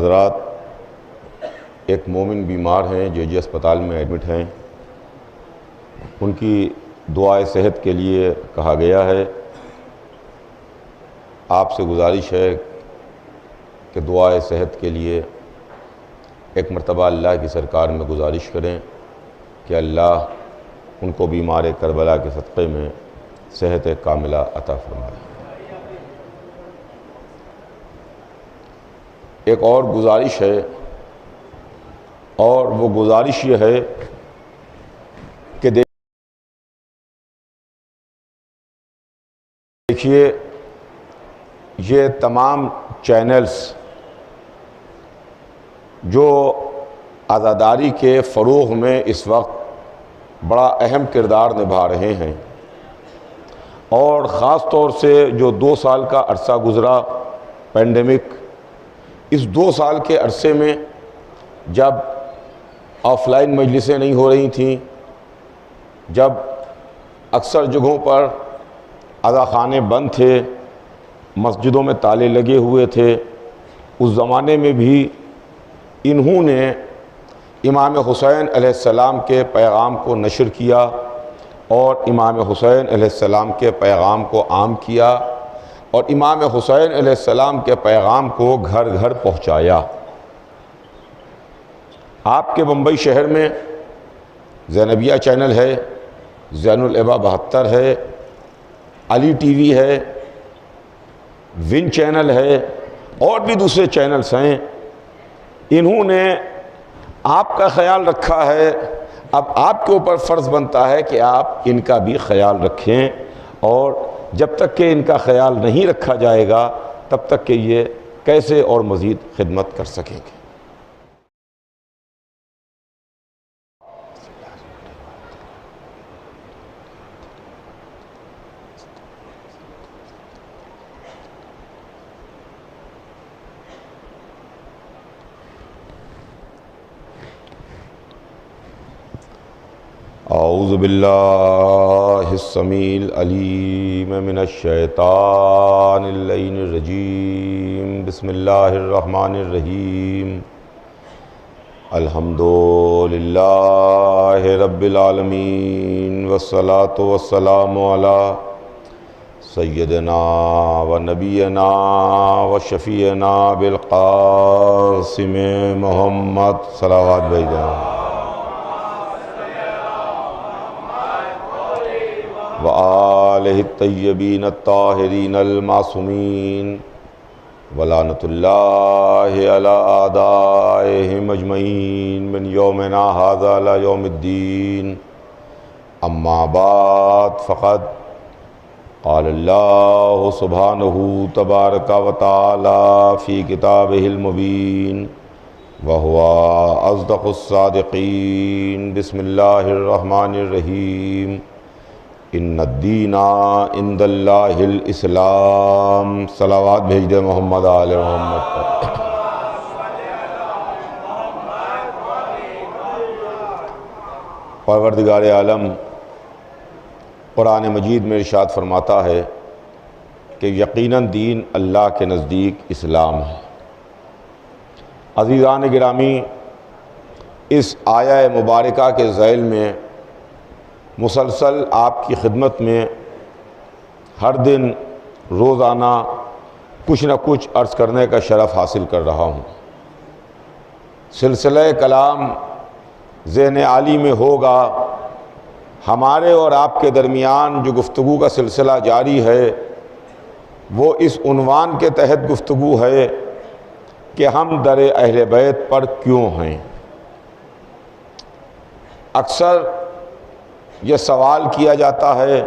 حضرات، ایک مومن بیمار ہیں جو اسپتال میں ایڈمٹ ہیں، ان کی دعائے صحت کے لیے کہا گیا ہے۔ آپ سے گزارش ہے کہ دعائے صحت کے لیے ایک مرتبہ اللہ کی سرکار میں گزارش کریں کہ اللہ ان کو بیمار کربلا کے صدقے میں صحت کاملہ عطا فرمائے۔ ایک اور گزارش ہے، اور وہ گزارش یہ ہے کہ دیکھیے یہ تمام چینلز جو عزاداری کے فروغ میں اس وقت بڑا اہم کردار نبھا رہے ہیں، اور خاص طور سے جو 2 سال کا عرصہ گزرا پینڈیمک، اس 2 سال کے عرصے میں جب آف لائن مجلسیں نہیں ہو رہی تھیں، جب اکثر جگہوں پر عزاخانے بند تھے، مسجدوں میں تالے لگے ہوئے تھے، اس زمانے میں بھی انہوں نے امام حسین علیہ السلام کے پیغام کو نشر کیا اور امام حسین علیہ السلام کے پیغام کو عام کیا، اور امام حسین علیہ السلام کے پیغام کو گھر گھر پہنچایا۔ آپ کے بمبئی شہر میں زینبیہ چینل ہے، زین العبا 72 ہے، علی ٹی وی ہے، ون چینل ہے، اور بھی دوسرے چینلز ہیں۔ انہوں نے آپ کا خیال رکھا ہے، اب آپ کے اوپر فرض بنتا ہے کہ آپ ان کا بھی خیال رکھیں، اور جب تک کہ ان کا خیال نہیں رکھا جائے گا تب تک کہ یہ کیسے اور مزید خدمت کر سکیں گے۔ اعوذ باللہ السمیع العلیم من الشیطان اللعین الرجیم، بسم اللہ الرحمن الرحیم، الحمدللہ رب العالمین، والصلاة والسلام علی سیدنا و نبینا و شفیعنا بالقاسم محمد صلوات بھیجا وآلہ الطیبین الطاہرین المعصومین، ولعنۃ اللہ علی اعدائہم اجمعین من یومنا ھذا الی یوم الدین۔ اما بعد، فقد قال اللہ سبحانہ تبارک و تعالی فی کتابہ المبین، وہو اصدق الصادقین۔ بسم اللہ الرحمن الرحیم، ان الدین عند اللہ الاسلام۔ صلوات بھیج دے محمد آل محمد پر۔ پروردگار عالم قرآن مجید میں ارشاد فرماتا ہے کہ یقیناً دین اللہ کے نزدیک اسلام ہے۔ عزیزان گرامی، اس آیہ مبارکہ کے ذیل میں مسلسل آپ کی خدمت میں ہر دن روزانہ کچھ نہ کچھ عرض کرنے کا شرف حاصل کر رہا ہوں۔ سلسلہ کلام ذہن عالی میں ہوگا، ہمارے اور آپ کے درمیان جو گفتگو کا سلسلہ جاری ہے وہ اس عنوان کے تحت گفتگو ہے کہ ہم در اہل بیت پر کیوں ہیں۔ اکثر یہ سوال کیا جاتا ہے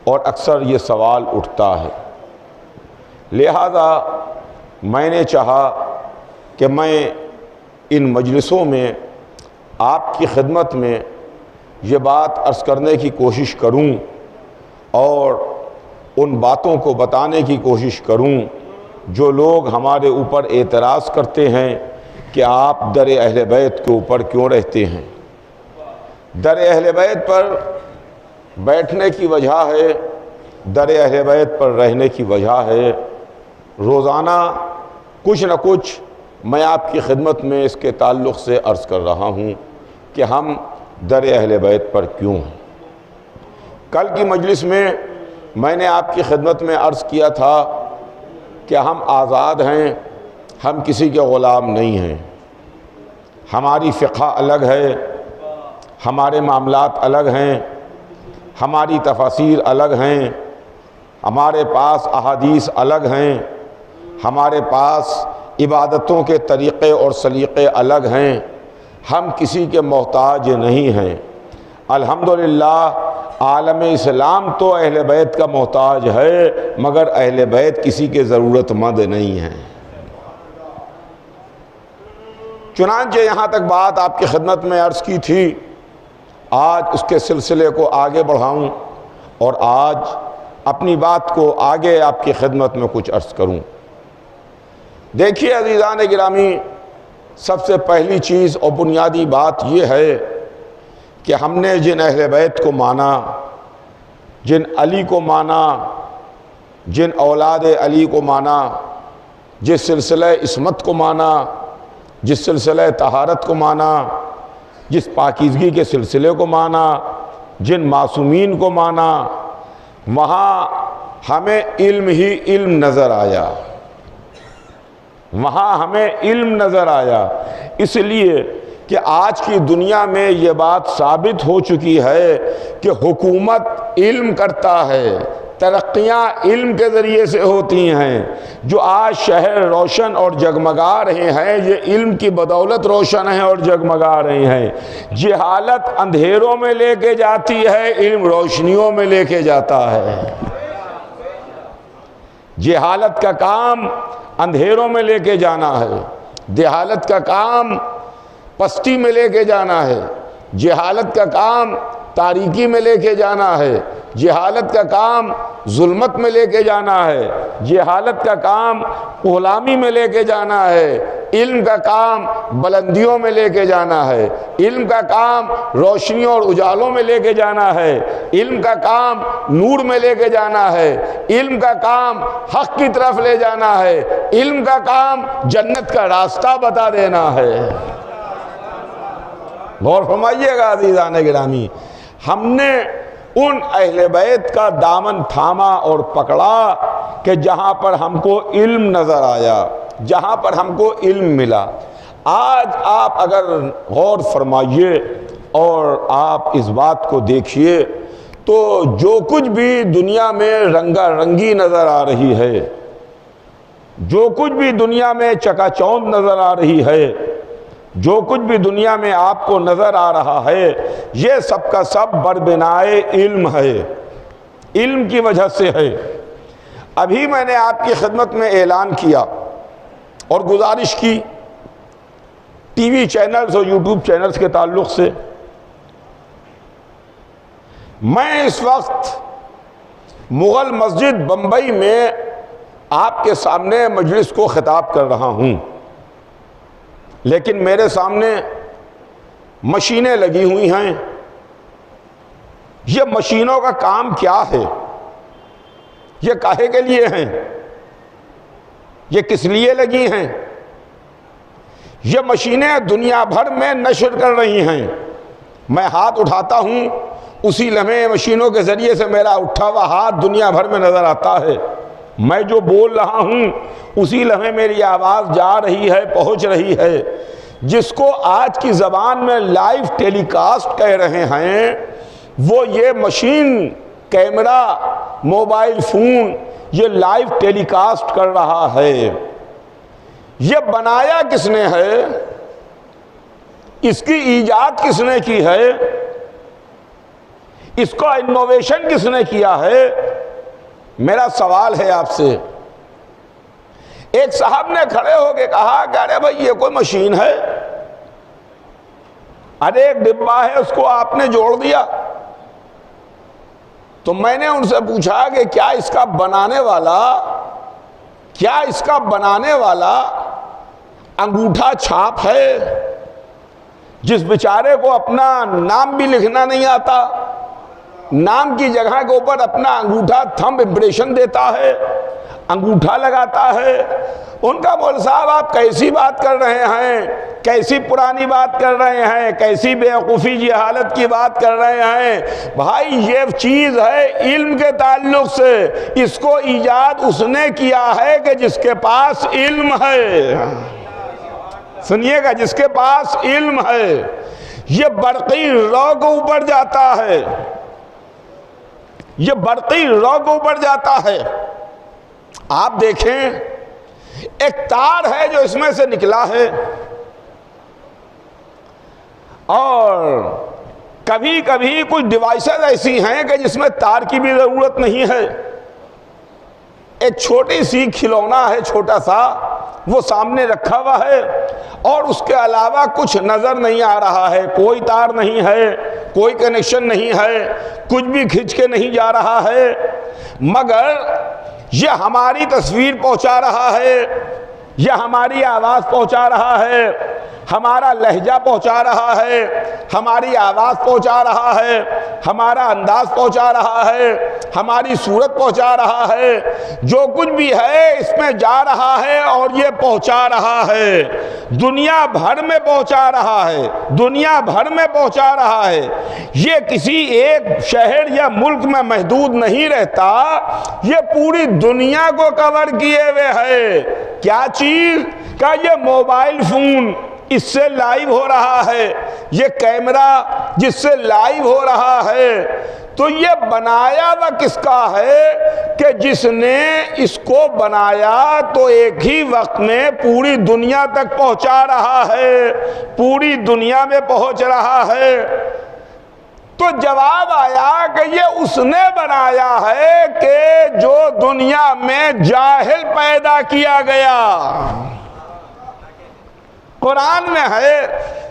اور اکثر یہ سوال اٹھتا ہے، لہذا میں نے چاہا کہ میں ان مجلسوں میں آپ کی خدمت میں یہ بات عرض کرنے کی کوشش کروں اور ان باتوں کو بتانے کی کوشش کروں جو لوگ ہمارے اوپر اعتراض کرتے ہیں کہ آپ در اہل بیت کے اوپر کیوں رہتے ہیں۔ در اہل بیت پر بیٹھنے کی وجہ ہے، در اہل بیت پر رہنے کی وجہ ہے، روزانہ کچھ نہ کچھ میں آپ کی خدمت میں اس کے تعلق سے عرض کر رہا ہوں کہ ہم در اہل بیت پر کیوں ہیں۔ کل کی مجلس میں نے آپ کی خدمت میں عرض کیا تھا کہ ہم آزاد ہیں، ہم کسی کے غلام نہیں ہیں، ہماری فقہ الگ ہے، ہمارے معاملات الگ ہیں، ہماری تفاسیر الگ ہیں، ہمارے پاس احادیث الگ ہیں، ہمارے پاس عبادتوں کے طریقے اور سلیقے الگ ہیں، ہم کسی کے محتاج نہیں ہیں۔ الحمدللہ عالم اسلام تو اہل بیت کا محتاج ہے، مگر اہل بیت کسی کے ضرورت مند نہیں ہیں۔ چنانچہ یہاں تک بات آپ کی خدمت میں عرض کی تھی، آج اس کے سلسلے کو آگے بڑھاؤں اور آج اپنی بات کو آگے آپ کی خدمت میں کچھ عرض کروں۔ دیکھیے عزیزان گرامی، سب سے پہلی چیز اور بنیادی بات یہ ہے کہ ہم نے جن اہل بیت کو مانا، جن علی کو مانا، جن اولاد علی کو مانا، جس سلسلہ عصمت کو مانا، جس سلسلہ طہارت کو مانا، جس پاکیزگی کے سلسلے کو مانا، جن معصومین کو مانا، وہاں ہمیں علم ہی علم نظر آیا، وہاں ہمیں علم نظر آیا۔ اس لیے کہ آج کی دنیا میں یہ بات ثابت ہو چکی ہے کہ حکومت علم کرتا ہے، ترقیاں علم کے ذریعے سے ہوتی ہیں۔ جو آج شہر روشن اور جگمگا رہے ہیں، یہ علم کی بدولت روشن ہیں اور جگمگا رہے ہیں۔ جہالت اندھیروں میں لے کے جاتی ہے، علم روشنیوں میں لے کے جاتا ہے۔ جہالت کا کام اندھیروں میں لے کے جانا ہے، جہالت کا کام پستی میں لے کے جانا ہے، جہالت کا کام تاریکی میں لے کے جانا ہے، جہالت کا کام ظلمت میں لے کے جانا ہے، جہالت کا کام غلامی میں لے کے جانا ہے، علم کا کام بلندیوں میں لے کے جانا ہے، علم کا کام روشنیوں اور اجالوں میں لے کے جانا ہے، علم کا کام نور میں لے کے جانا ہے، علم کا کام حق کی طرف لے جانا ہے، علم کا کام جنت کا راستہ بتا دینا ہے۔ غور فرمائیے گا عزیزان گرامی، ہم نے ان اہل بیت کا دامن تھاما اور پکڑا کہ جہاں پر ہم کو علم نظر آیا، جہاں پر ہم کو علم ملا۔ آج آپ اگر غور فرمائیے اور آپ اس بات کو دیکھیے تو جو کچھ بھی دنیا میں رنگا رنگی نظر آ رہی ہے، جو کچھ بھی دنیا میں چکا چوند نظر آ رہی ہے، جو کچھ بھی دنیا میں آپ کو نظر آ رہا ہے، یہ سب کا سب بربنائے علم ہے، علم کی وجہ سے ہے۔ ابھی میں نے آپ کی خدمت میں اعلان کیا اور گزارش کی ٹی وی چینلز اور یوٹیوب چینلز کے تعلق سے، میں اس وقت مغل مسجد بمبئی میں آپ کے سامنے مجلس کو خطاب کر رہا ہوں، لیکن میرے سامنے مشینیں لگی ہوئی ہیں۔ یہ مشینوں کا کام کیا ہے؟ یہ کاہے کے لیے ہیں؟ یہ کس لیے لگی ہیں؟ یہ مشینیں دنیا بھر میں نشر کر رہی ہیں۔ میں ہاتھ اٹھاتا ہوں، اسی لمحے مشینوں کے ذریعے سے میرا اٹھا ہوا ہاتھ دنیا بھر میں نظر آتا ہے۔ میں جو بول رہا ہوں اسی لمحے میری آواز جا رہی ہے، پہنچ رہی ہے۔ جس کو آج کی زبان میں لائیو ٹیلی کاسٹ کہہ رہے ہیں، وہ یہ مشین، کیمرہ، موبائل فون یہ لائیو ٹیلی کاسٹ کر رہا ہے۔ یہ بنایا کس نے ہے؟ اس کی ایجاد کس نے کی ہے؟ اس کا انوویشن کس نے کیا ہے؟ میرا سوال ہے آپ سے۔ ایک صاحب نے کھڑے ہو کے کہا کہ ارے بھائی یہ کوئی مشین ہے، ارے ایک ڈبہ ہے اس کو آپ نے جوڑ دیا۔ تو میں نے ان سے پوچھا کہ کیا اس کا بنانے والا انگوٹھا چھاپ ہے؟ جس بیچارے کو اپنا نام بھی لکھنا نہیں آتا، نام کی جگہ کے اوپر اپنا انگوٹھا تھمب امپریشن دیتا ہے، انگوٹھا لگاتا ہے۔ ان کا مول صاحب آپ کیسی بات کر رہے ہیں، کیسی پرانی بات کر رہے ہیں، کیسی بیوقوفی جہالت کی بات کر رہے ہیں۔ بھائی یہ چیز ہے علم کے تعلق سے، اس کو ایجاد اس نے کیا ہے کہ جس کے پاس علم ہے۔ سنیے گا، جس کے پاس علم ہے۔ یہ برقی رو کو اوپر جاتا ہے، یہ برقی رو کو اوپر جاتا ہے۔ آپ دیکھیں ایک تار ہے جو اس میں سے نکلا ہے، اور کبھی کبھی کچھ ڈیوائسز ایسی ہیں کہ جس میں تار کی بھی ضرورت نہیں ہے۔ ایک چھوٹی سی کھلونا ہے، چھوٹا سا، وہ سامنے رکھا ہوا ہے اور اس کے علاوہ کچھ نظر نہیں آ رہا ہے، کوئی تار نہیں ہے، کوئی کنیکشن نہیں ہے، کچھ بھی کھنچ کے نہیں جا رہا ہے، مگر یہ ہماری تصویر پہنچا رہا ہے، یہ ہماری آواز پہنچا رہا ہے، ہمارا لہجہ پہنچا رہا ہے، ہماری آواز پہنچا رہا ہے، ہمارا انداز پہنچا رہا ہے، ہماری صورت پہنچا رہا ہے، جو کچھ بھی ہے اس میں جا رہا ہے اور یہ پہنچا رہا ہے، دنیا بھر میں پہنچا رہا ہے، دنیا بھر میں پہنچا رہا ہے۔ یہ کسی ایک شہر یا ملک میں محدود نہیں رہتا، یہ پوری دنیا کو کور کیے ہوئے ہے۔ کیا چیز؟ کہ یہ موبائل فون اس سے لائیو ہو رہا ہے، یہ کیمرہ جس سے لائیو ہو رہا ہے۔ تو یہ بنایا ہوا کس کا ہے کہ جس نے اس کو بنایا تو ایک ہی وقت میں پوری دنیا تک پہنچا رہا ہے، پوری دنیا میں پہنچ رہا ہے۔ تو جواب آیا کہ یہ اس نے بنایا ہے کہ جو دنیا میں جاہل پیدا کیا گیا۔ قرآن میں ہے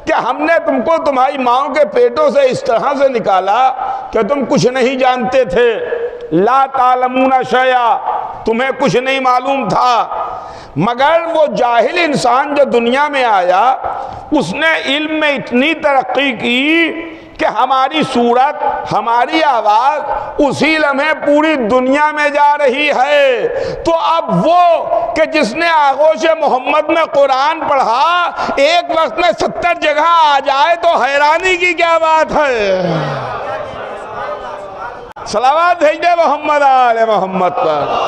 کہ ہم نے تم کو تمہاری ماؤں کے پیٹوں سے اس طرح سے نکالا کہ تم کچھ نہیں جانتے تھے، لا تعلمون شیئا، تمہیں کچھ نہیں معلوم تھا، مگر وہ جاہل انسان جو دنیا میں آیا اس نے علم میں اتنی ترقی کی کہ ہماری صورت، ہماری آواز اسی لمحے پوری دنیا میں جا رہی ہے۔ تو اب وہ کہ جس نے آغوش محمد میں قرآن پڑھا ایک وقت میں 70 جگہ آ جائے تو حیرانی کی کیا بات ہے؟ صلوات بھیج دے محمد آل محمد پر۔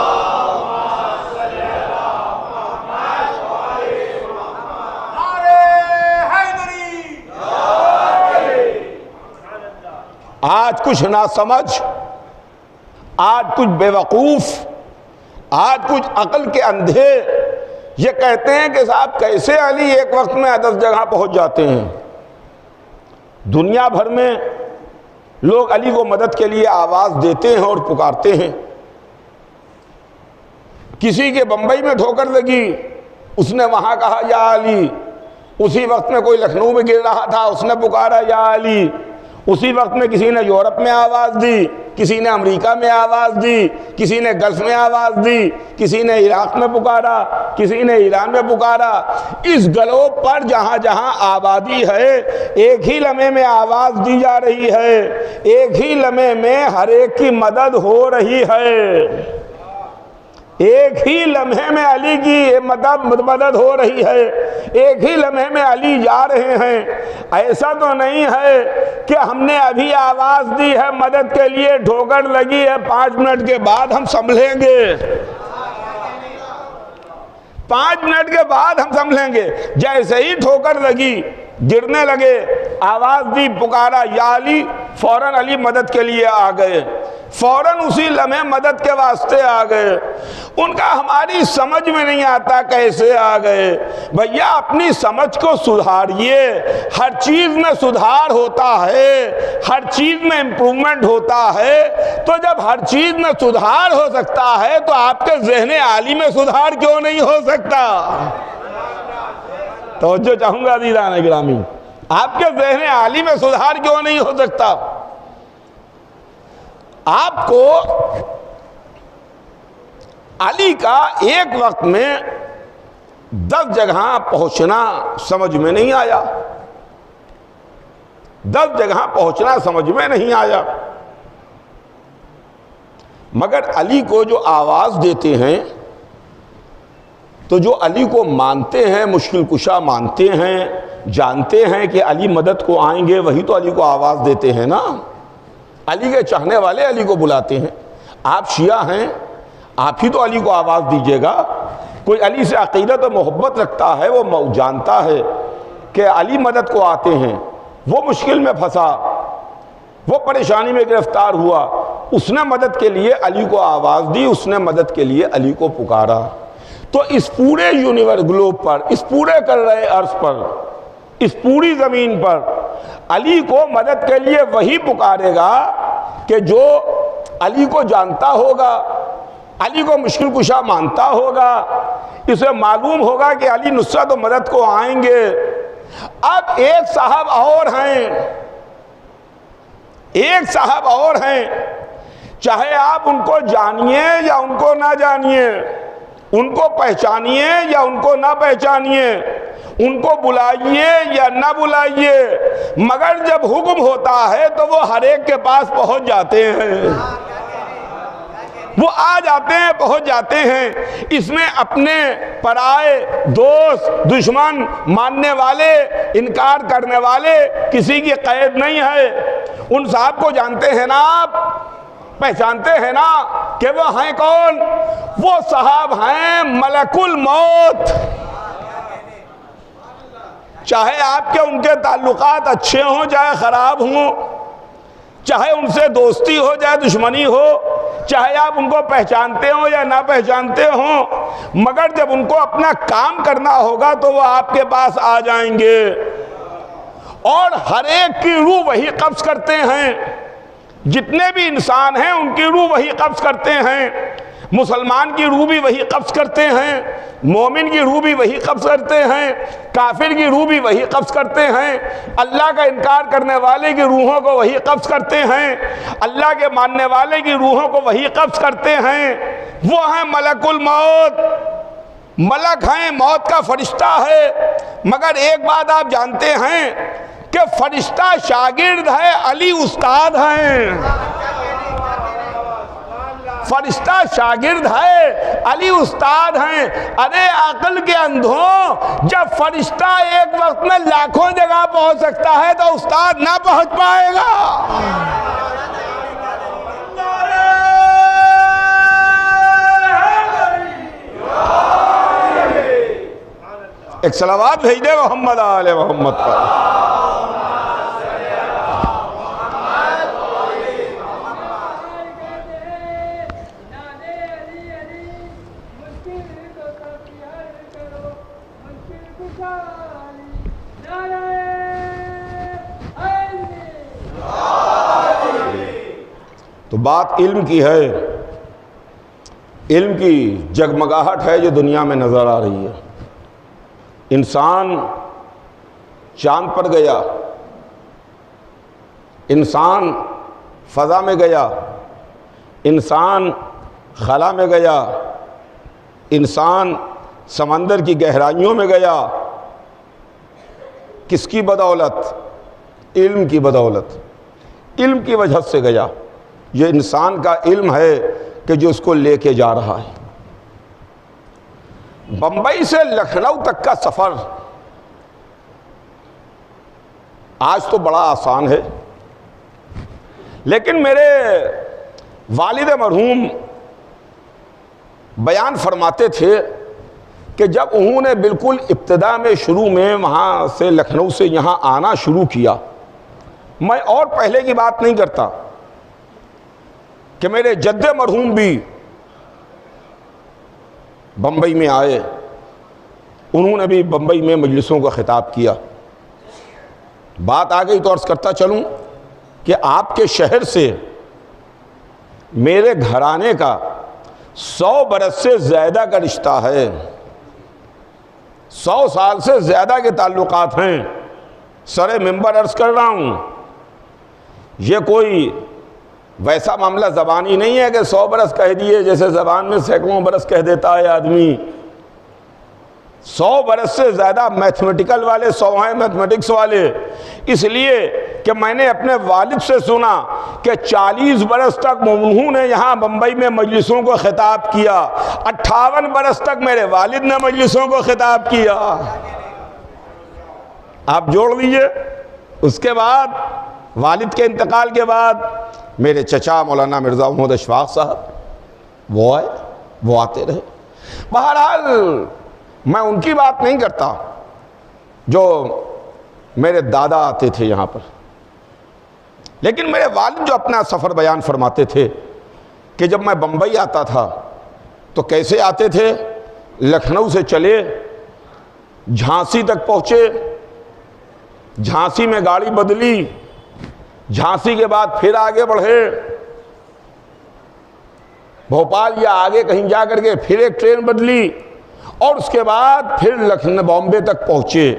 آج کچھ ناسمجھ، آج کچھ بیوقوف، آج کچھ عقل کے اندھے یہ کہتے ہیں کہ صاحب کیسے علی ایک وقت میں 10 جگہ پہنچ جاتے ہیں۔ دنیا بھر میں لوگ علی کو مدد کے لیے آواز دیتے ہیں اور پکارتے ہیں۔ کسی کے بمبئی میں ٹھوکر لگی، اس نے وہاں کہا یا علی۔ اسی وقت میں کوئی لکھنؤ میں گر رہا تھا، اس نے پکارا یا علی۔ اسی وقت میں کسی نے یورپ میں آواز دی، کسی نے امریکہ میں آواز دی، کسی نے گلف میں آواز دی، کسی نے عراق میں پکارا، کسی نے ایران میں پکارا۔ اس گلوب پر جہاں جہاں آبادی ہے ایک ہی لمحے میں آواز دی جا رہی ہے، ایک ہی لمحے میں ہر ایک کی مدد ہو رہی ہے، ایک ہی لمحے میں علی کی مدد ہو رہی ہے، ایک ہی لمحے میں علی جا رہے ہیں۔ ایسا تو نہیں ہے کہ ہم نے ابھی آواز دی ہے مدد کے لیے، ٹھوکر لگی ہے، 5 منٹ کے بعد ہم سنبھلیں گے، 5 منٹ کے بعد ہم سنبھلیں گے۔ جیسے ہی ٹھوکر لگی، گرنے لگے، آواز دی، پکارا یا علی، فوراً علی مدد کے لیے آ گئے، فوراً اسی لمحے مدد کے واسطے آ گئے۔ ان کا ہماری سمجھ میں نہیں آتا کیسے آ گئے۔ بھیا اپنی سمجھ کو سدھاریے، ہر چیز میں سدھار ہوتا ہے، ہر چیز میں امپرومنٹ ہوتا ہے۔ تو جب ہر چیز میں سدھار ہو سکتا ہے تو آپ کے ذہن عالی میں سدھار کیوں نہیں ہو سکتا؟ توجہ چاہوں گا عزیزان گرامی، آپ کے ذہن عالی میں سدھار کیوں نہیں ہو سکتا؟ آپ کو علی کا ایک وقت میں 10 جگہ پہنچنا سمجھ میں نہیں آیا، 10 جگہ پہنچنا سمجھ میں نہیں آیا، مگر علی کو جو آواز دیتے ہیں تو جو علی کو مانتے ہیں، مشکل کشا مانتے ہیں، جانتے ہیں کہ علی مدد کو آئیں گے، وہی تو علی کو آواز دیتے ہیں نا۔ علی کے چاہنے والے علی کو بلاتے ہیں۔ آپ شیعہ ہیں، آپ ہی تو علی کو آواز دیجیے گا۔ کوئی علی سے عقیدت و محبت رکھتا ہے، وہ جانتا ہے کہ علی مدد کو آتے ہیں، وہ مشکل میں پھنسا، وہ پریشانی میں گرفتار ہوا، اس نے مدد کے لیے علی کو آواز دی، اس نے مدد کے لیے علی کو پکارا۔ تو اس پورے یونیورس گلوب پر، اس پورے کرۂ ارض پر، اس پوری زمین پر علی کو مدد کے لیے وہی پکارے گا کہ جو علی کو جانتا ہوگا، علی کو مشکل کشا مانتا ہوگا، اسے معلوم ہوگا کہ علی نصرت و مدد کو آئیں گے۔ اب ایک صاحب اور ہیں، ایک صاحب اور ہیں، چاہے آپ ان کو جانیے یا ان کو نہ جانیے، ان کو پہچانیے یا ان کو نہ پہچانیے، ان کو بلائیے یا نہ بلائیے، مگر جب حکم ہوتا ہے تو وہ ہر ایک کے پاس پہنچ جاتے ہیں، وہ آ جاتے ہیں، پہنچ جاتے ہیں۔ اس میں اپنے پرائے، دوست، دشمن، ماننے والے، انکار کرنے والے کسی کی قید نہیں ہے۔ ان صاحب کو جانتے ہیں نا آپ، پہچانتے ہیں نا کہ وہ ہیں کون؟ وہ صاحب ہیں ملک الموت۔ چاہے آپ کے ان کے تعلقات اچھے ہوں چاہے خراب ہوں، چاہے ان سے دوستی ہو چاہے دشمنی ہو، چاہے آپ ان کو پہچانتے ہوں یا نہ پہچانتے ہوں، مگر جب ان کو اپنا کام کرنا ہوگا تو وہ آپ کے پاس آ جائیں گے، اور ہر ایک کی روح وہی قبض کرتے ہیں۔ جتنے بھی انسان ہیں ان کی روح وہی قبض کرتے ہیں۔ مسلمان کی روح بھی وہی قبض کرتے ہیں، مومن کی روح بھی وہی قبض کرتے ہیں، کافر کی روح بھی وہی قبض کرتے ہیں، اللہ کا انکار کرنے والے کی روحوں کو وہی قبض کرتے ہیں، اللہ کے ماننے والے کی روحوں کو وہی قبض کرتے ہیں۔ وہ ہیں ملک الموت، ملک ہیں، موت کا فرشتہ ہے۔ مگر ایک بات آپ جانتے ہیں کہ فرشتہ شاگرد ہے، علی استاد ہیں۔ فرشتہ شاگرد ہے، علی استاد ہیں۔ ارے عقل کے اندھوں، جب فرشتہ ایک وقت میں لاکھوں جگہ پہنچ سکتا ہے تو استاد نہ پہنچ پائے گا؟ ایک صلوات بھیج دے محمد آل محمد پر۔ تو بات علم کی ہے، علم کی جگمگاہٹ ہے جو دنیا میں نظر آ رہی ہے۔ انسان چاند پر گیا، انسان فضا میں گیا، انسان خلا میں گیا، انسان سمندر کی گہرائیوں میں گیا۔ کس کی بدولت؟ علم کی بدولت، علم کی وجہ سے گیا۔ یہ انسان کا علم ہے کہ جو اس کو لے کے جا رہا ہے۔ بمبئی سے لکھنؤ تک کا سفر آج تو بڑا آسان ہے، لیکن میرے والد مرحوم بیان فرماتے تھے کہ جب انہوں نے بالکل ابتدا میں شروع میں وہاں سے لکھنؤ سے یہاں آنا شروع کیا، میں اور پہلے کی بات نہیں کرتا کہ میرے جد مرحوم بھی بمبئی میں آئے، انہوں نے بھی بمبئی میں مجلسوں کا خطاب کیا۔ بات آ گئی تو عرض کرتا چلوں کہ آپ کے شہر سے میرے گھرانے کا 100 برس سے زیادہ کا رشتہ ہے، 100 سال سے زیادہ کے تعلقات ہیں۔ سر منبر عرض کر رہا ہوں، یہ کوئی ویسا معاملہ زبانی نہیں ہے کہ 100 برس کہہ دیے جیسے زبان میں سینکڑوں برس کہہ دیتا ہے آدمی۔ 100 برس سے زیادہ میتھمیٹیکل والے 100 ہیں میتھمیٹکس والے، اس لیے کہ میں نے اپنے والد سے سنا کہ 40 برس تک انہوں نے یہاں بمبئی میں مجلسوں کو خطاب کیا، 58 برس تک میرے والد نے مجلسوں کو خطاب کیا۔ آپ جوڑ لیجئے، اس کے بعد والد کے انتقال کے بعد میرے چچا مولانا مرزا محمد اشفاق صاحب وہ آئے، وہ آتے رہے۔ بہرحال میں ان کی بات نہیں کرتا جو میرے دادا آتے تھے یہاں پر، لیکن میرے والد جو اپنا سفر بیان فرماتے تھے کہ جب میں بمبئی آتا تھا تو کیسے آتے تھے، لکھنؤ سے چلے، جھانسی تک پہنچے، جھانسی میں گاڑی بدلی، جھانسی کے بعد پھر آگے بڑھے، بھوپال یا آگے کہیں جا کر کے پھر ایک ٹرین بدلی، اور اس کے بعد پھر لکھنؤ بامبے تک پہنچے۔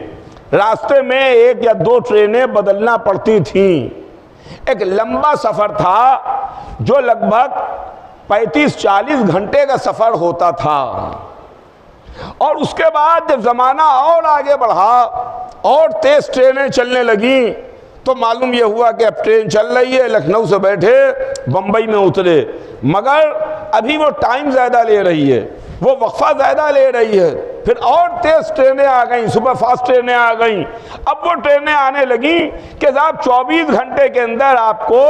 راستے میں 1 یا 2 ٹرینیں بدلنا پڑتی تھیں۔ ایک لمبا سفر تھا جو لگ بھگ 35-40 گھنٹے کا سفر ہوتا تھا۔ اور اس کے بعد جب زمانہ اور آگے بڑھا اور تیز ٹرینیں چلنے لگیں تو معلوم یہ ہوا کہ اب ٹرین چل رہی ہے، لکھنؤ سے بیٹھے بمبئی میں اترے، مگر ابھی وہ ٹائم زیادہ لے رہی ہے، وہ وقفہ زیادہ لے رہی ہے۔ پھر اور تیز ٹرینیں آ گئیں، سپر فاسٹ ٹرینیں آ گئیں۔ اب وہ ٹرینیں آنے لگیں کہ صاحب 24 گھنٹے کے اندر آپ کو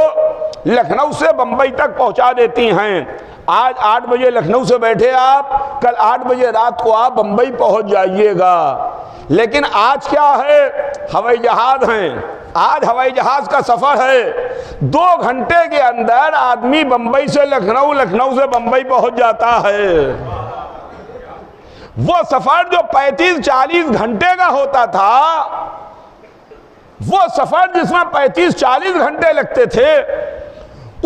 لکھنؤ سے بمبئی تک پہنچا دیتی ہیں۔ آج 8 بجے لکھنؤ سے بیٹھے آپ، کل 8 بجے رات کو آپ بمبئی پہنچ جائیے گا۔ لیکن آج کیا ہے، ہوائی جہاز ہیں، آج ہوائی جہاز کا سفر ہے، 2 گھنٹے کے اندر آدمی بمبئی سے لکھنؤ، لکھنؤ سے بمبئی پہنچ جاتا ہے۔ وہ سفر جو 35-40 گھنٹے کا ہوتا تھا، وہ سفر جس میں 35-40 گھنٹے لگتے تھے،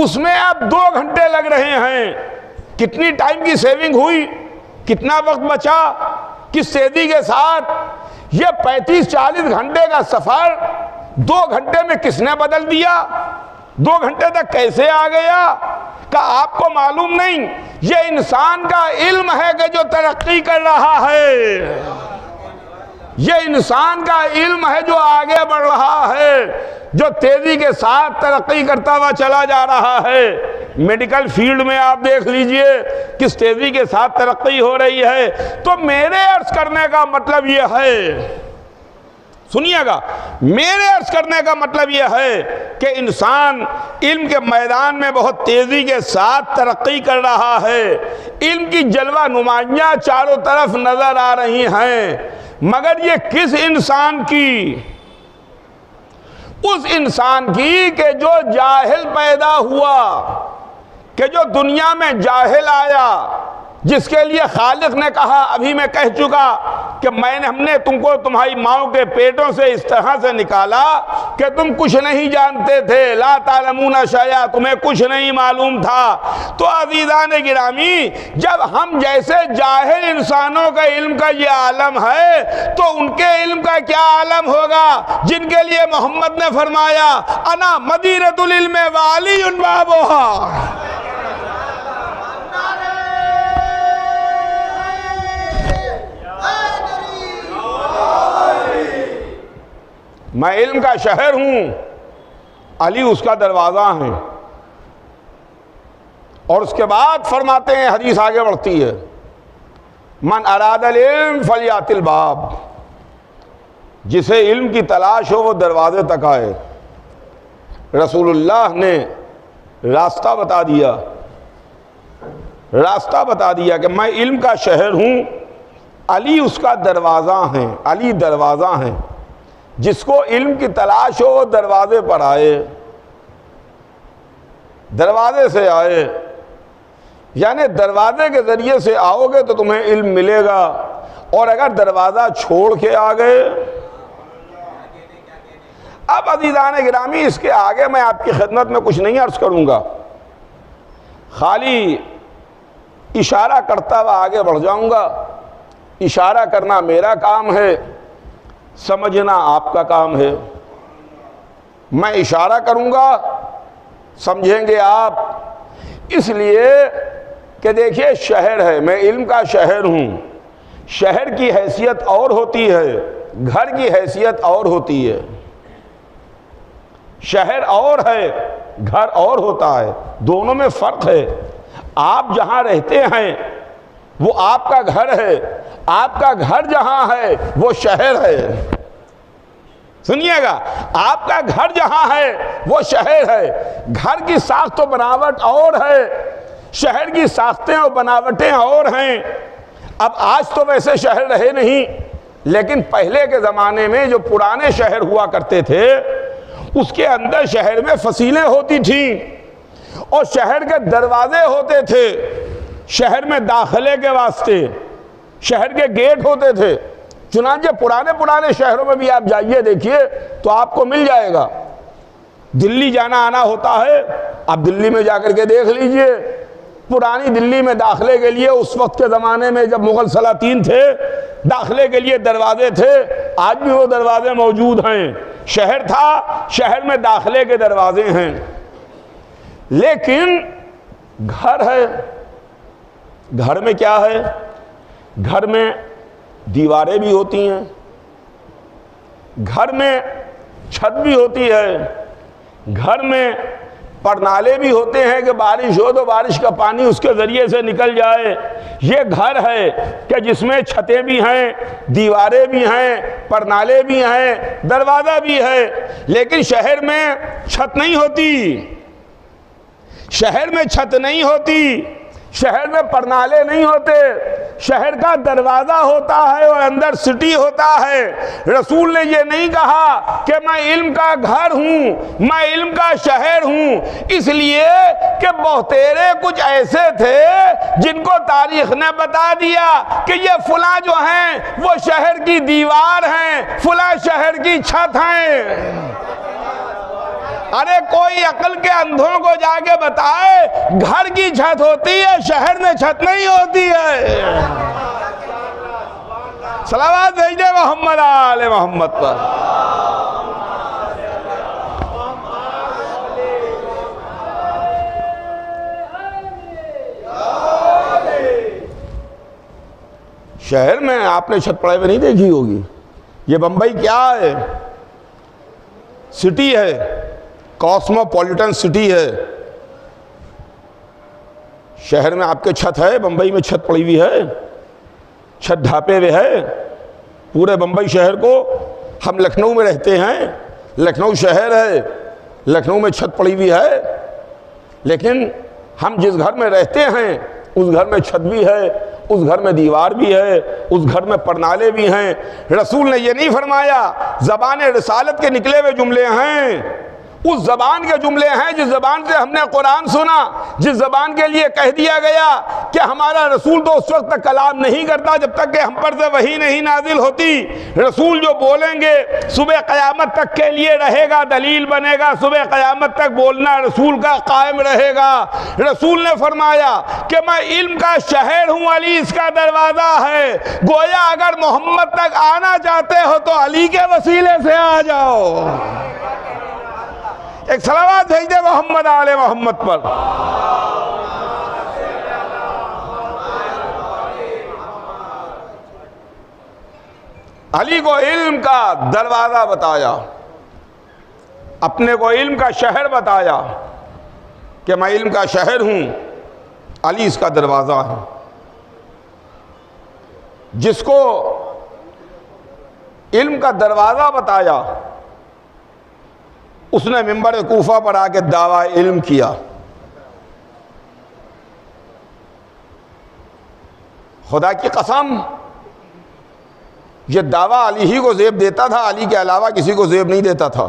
اس میں اب 2 گھنٹے لگ رہے ہیں۔ کتنی ٹائم کی سیونگ ہوئی، کتنا وقت بچا، کس تیزی کے ساتھ یہ 35-40 گھنٹے کا سفر 2 گھنٹے میں کس نے بدل دیا، 2 گھنٹے تک کیسے آ گیا؟ کہ آپ کو معلوم نہیں یہ انسان کا علم ہے کہ جو ترقی کر رہا ہے، یہ انسان کا علم ہے جو آگے بڑھ رہا ہے، جو تیزی کے ساتھ ترقی کرتا ہوا چلا جا رہا ہے۔ میڈیکل فیلڈ میں آپ دیکھ لیجئے کس تیزی کے ساتھ ترقی ہو رہی ہے۔ تو میرے عرض کرنے کا مطلب یہ ہے، سنیے گا، میرے عرض کرنے کا مطلب یہ ہے کہ انسان علم کے میدان میں بہت تیزی کے ساتھ ترقی کر رہا ہے۔ علم کی جلوہ نمائیاں چاروں طرف نظر آ رہی ہیں، مگر یہ کس انسان کی؟ اس انسان کی کہ جو جاہل پیدا ہوا، کہ جو دنیا میں جاہل آیا، جس کے لیے خالق نے کہا، ابھی میں کہہ چکا کہ ہم نے تم کو تمہاری ماؤں کے پیٹوں سے اس طرح سے نکالا کہ تم کچھ نہیں جانتے تھے، لا تعلمون شیئا، تمہیں کچھ نہیں معلوم تھا۔ تو عزیزان گرامی، جب ہم جیسے جاہل انسانوں کا علم کا یہ عالم ہے تو ان کے علم کا کیا عالم ہوگا جن کے لیے محمد نے فرمایا انا مدینۃ العلم وعلی بابها۔ میں علم کا شہر ہوں، علی اس کا دروازہ ہے۔ اور اس کے بعد فرماتے ہیں، حدیث آگے بڑھتی ہے، من اراد العلم فلیات الباب، جسے علم کی تلاش ہو وہ دروازے تک آئے۔ رسول اللہ نے راستہ بتا دیا، راستہ بتا دیا کہ میں علم کا شہر ہوں، علی اس کا دروازہ ہیں، علی دروازہ ہیں۔ جس کو علم کی تلاش ہو وہ دروازے پر آئے، دروازے سے آئے، یعنی دروازے کے ذریعے سے آؤ گے تو تمہیں علم ملے گا، اور اگر دروازہ چھوڑ کے آ گئے۔ اب عزیزان گرامی، اس کے آگے میں آپ کی خدمت میں کچھ نہیں عرض کروں گا، خالی اشارہ کرتا ہوا آگے بڑھ جاؤں گا۔ اشارہ کرنا میرا کام ہے، سمجھنا آپ کا کام ہے۔ میں اشارہ کروں گا، سمجھیں گے آپ، اس لیے کہ دیکھیے شہر ہے، میں علم کا شہر ہوں، شہر کی حیثیت اور ہوتی ہے، گھر کی حیثیت اور ہوتی ہے۔ شہر اور ہے، گھر اور ہوتا ہے، دونوں میں فرق ہے۔ آپ جہاں رہتے ہیں وہ آپ کا گھر ہے، آپ کا گھر جہاں ہے وہ شہر ہے۔ سنیے گا، آپ کا گھر جہاں ہے وہ شہر ہے۔ گھر کی ساخت و بناوٹ اور ہے، شہر کی ساختیں اور بناوٹیں اور ہیں۔ اب آج تو ویسے شہر رہے نہیں، لیکن پہلے کے زمانے میں جو پرانے شہر ہوا کرتے تھے اس کے اندر شہر میں فصیلیں ہوتی تھیں اور شہر کے دروازے ہوتے تھے، شہر میں داخلے کے واسطے شہر کے گیٹ ہوتے تھے۔ چنانچہ پرانے شہروں میں بھی آپ جائیے دیکھیے تو آپ کو مل جائے گا۔ دلی جانا آنا ہوتا ہے، آپ دلی میں جا کر کے دیکھ لیجئے، پرانی دلی میں داخلے کے لیے اس وقت کے زمانے میں جب مغل سلاطین تھے، داخلے کے لیے دروازے تھے، آج بھی وہ دروازے موجود ہیں۔ شہر تھا، شہر میں داخلے کے دروازے ہیں۔ لیکن گھر ہے، گھر میں کیا ہے؟ گھر میں دیواریں بھی ہوتی ہیں، گھر میں چھت بھی ہوتی ہے، گھر میں پرنالے بھی ہوتے ہیں کہ بارش ہو تو بارش کا پانی اس کے ذریعے سے نکل جائے۔ یہ گھر ہے کہ جس میں چھتیں بھی ہیں، دیواریں بھی ہیں، پرنالے بھی ہیں، دروازہ بھی ہے۔ لیکن شہر میں چھت نہیں ہوتی، شہر میں چھت نہیں ہوتی، شہر میں پرنالے نہیں ہوتے، شہر کا دروازہ ہوتا ہے اور اندر سٹی ہوتا ہے۔ رسول نے یہ نہیں کہا کہ میں علم کا گھر ہوں، میں علم کا شہر ہوں، اس لیے کہ بہتیرے کچھ ایسے تھے جن کو تاریخ نے بتا دیا کہ یہ فلاں جو ہیں وہ شہر کی دیوار ہیں، فلاں شہر کی چھت ہیں۔ ارے کوئی عقل کے اندھوں کو جا کے بتائے گھر کی چھت ہوتی ہے، شہر میں چھت نہیں ہوتی ہے۔ صلوات بھیجے محمد آل محمد پر۔ شہر میں آپ نے چھت پڑے ہوئے نہیں دیکھی ہوگی۔ یہ بمبئی کیا ہے؟ سٹی ہے، کاسموپولیٹن سٹی ہے۔ شہر میں آپ کے چھت ہے، بمبئی میں چھت پڑی ہوئی ہے، چھت ڈھانپے ہوئے ہے پورے بمبئی شہر کو۔ ہم لکھنؤ میں رہتے ہیں، لکھنؤ شہر ہے، لکھنؤ میں چھت پڑی ہوئی ہے، لیکن ہم جس گھر میں رہتے ہیں اس گھر میں چھت بھی ہے، اس گھر میں دیوار بھی ہے، اس گھر میں پرنالے بھی ہیں۔ رسول نے یہ نہیں فرمایا زبان رسالت کے نکلے ہوئے جملے ہیں، اس زبان کے جملے ہیں جس زبان سے ہم نے قرآن سنا، جس زبان کے لیے کہہ دیا گیا کہ ہمارا رسول تو اس وقت تک کلام نہیں کرتا جب تک کہ ہم پر سے وحی نہیں نازل ہوتی۔ رسول جو بولیں گے صبح قیامت تک کے لیے رہے گا، دلیل بنے گا، صبح قیامت تک بولنا رسول کا قائم رہے گا۔ رسول نے فرمایا کہ میں علم کا شہر ہوں، علی اس کا دروازہ ہے۔ گویا اگر محمد تک آنا چاہتے ہو تو علی کے وسیلے سے آ جاؤ۔ ایک صلوات بھیج دے محمد آل محمد پر۔ علی کو علم کا دروازہ بتایا، اپنے کو علم کا شہر بتایا کہ میں علم کا شہر ہوں، علی اس کا دروازہ ہے۔ جس کو علم کا دروازہ بتایا اس نے منبر کوفہ پر آ کے دعویٰ علم کیا۔ خدا کی قسم یہ دعویٰ علی ہی کو زیب دیتا تھا، علی کے علاوہ کسی کو زیب نہیں دیتا تھا۔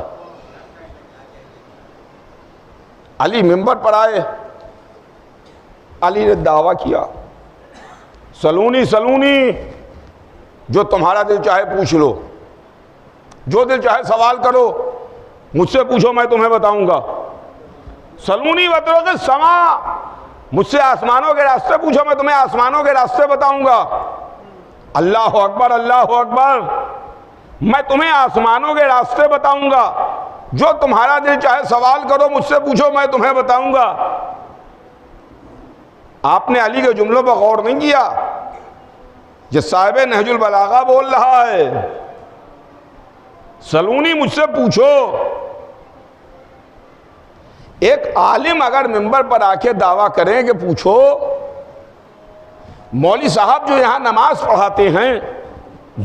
علی منبر پر آئے، علی نے دعویٰ کیا، سلونی سلونی، جو تمہارا دل چاہے پوچھ لو، جو دل چاہے سوال کرو، مجھ سے پوچھو میں تمہیں بتاؤں گا۔ سلونی وطرق السما، مجھ سے آسمانوں کے راستے پوچھو میں تمہیں آسمانوں کے راستے بتاؤں گا۔ اللہ اکبر، اللہ اکبر، میں تمہیں آسمانوں کے راستے بتاؤں گا، جو تمہارا دل چاہے سوال کرو، مجھ سے پوچھو میں تمہیں بتاؤں گا۔ آپ نے علی کے جملوں پر غور نہیں کیا، یہ صاحب نہج البلاغہ بول رہا ہے، سلونی مجھ سے پوچھو۔ ایک عالم اگر ممبر پر آ کے دعویٰ کریں کہ پوچھو، مولوی صاحب جو یہاں نماز پڑھاتے ہیں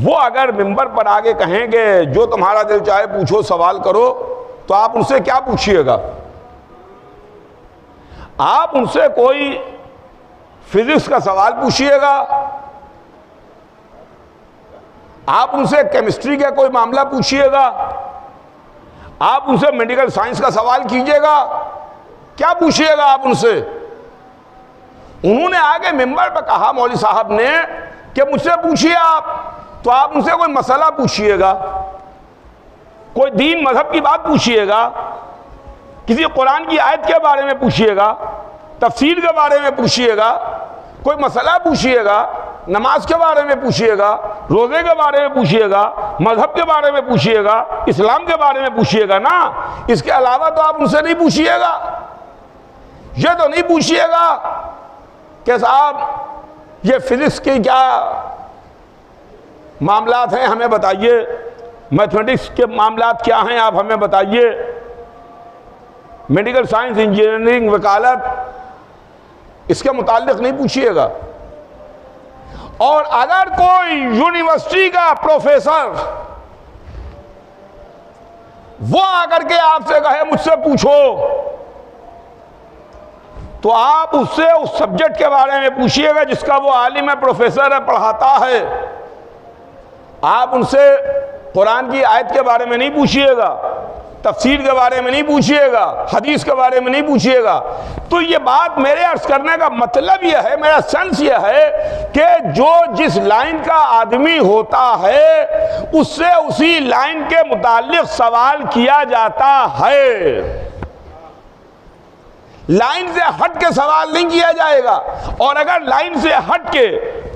وہ اگر ممبر پر آگے کہیں گے جو تمہارا دل چاہے پوچھو، سوال کرو، تو آپ ان سے کیا پوچھئے گا؟ آپ ان سے کوئی فزکس کا سوال پوچھئے گا؟ آپ ان سے کیمسٹری کا کوئی معاملہ پوچھئے گا؟ آپ ان سے میڈیکل سائنس کا سوال کیجئے گا؟ کیا پوچھئے گا آپ ان سے؟ انہوں نے آگے ممبر پہ کہا مولوی صاحب نے کہ مجھ سے پوچھئے آپ، تو آپ ان سے کوئی مسئلہ پوچھئے گا، کوئی دین مذہب کی بات پوچھئے گا، کسی قرآن کی آیت کے بارے میں پوچھئے گا، تفسیر کے بارے میں پوچھئے گا، کوئی مسئلہ پوچھئے گا، نماز کے بارے میں پوچھئے گا، روزے کے بارے میں پوچھئے گا، مذہب کے بارے میں پوچھئے گا، اسلام کے بارے میں پوچھئے گا نا۔ اس کے علاوہ تو آپ ان سے نہیں پوچھئے گا۔ یہ تو نہیں پوچھئے گا کہ صاحب یہ فزکس کی کیا معاملات ہیں ہمیں بتائیے، میتھمیٹکس کے معاملات کیا ہیں آپ ہمیں بتائیے، میڈیکل سائنس، انجینئرنگ، وکالت، اس کے متعلق نہیں پوچھئے گا۔ اور اگر کوئی یونیورسٹی کا پروفیسر وہ آ کر کے آپ سے کہے مجھ سے پوچھو، تو آپ اس سے اس سبجیکٹ کے بارے میں پوچھئے گا جس کا وہ عالم ہے، پروفیسر ہے، پڑھاتا ہے۔ آپ ان سے قرآن کی آیت کے بارے میں نہیں پوچھئے گا، تفسیر کے بارے میں نہیں پوچھئے گا، حدیث کے بارے میں نہیں پوچھئے گا۔ تو یہ بات میرے عرض کرنے کا مطلب یہ ہے، میرا سینس یہ ہے کہ جو جس لائن کا آدمی ہوتا ہے اس سے اسی لائن کے متعلق سوال کیا جاتا ہے، لائن سے ہٹ کے سوال نہیں کیا جائے گا۔ اور اگر لائن سے ہٹ کے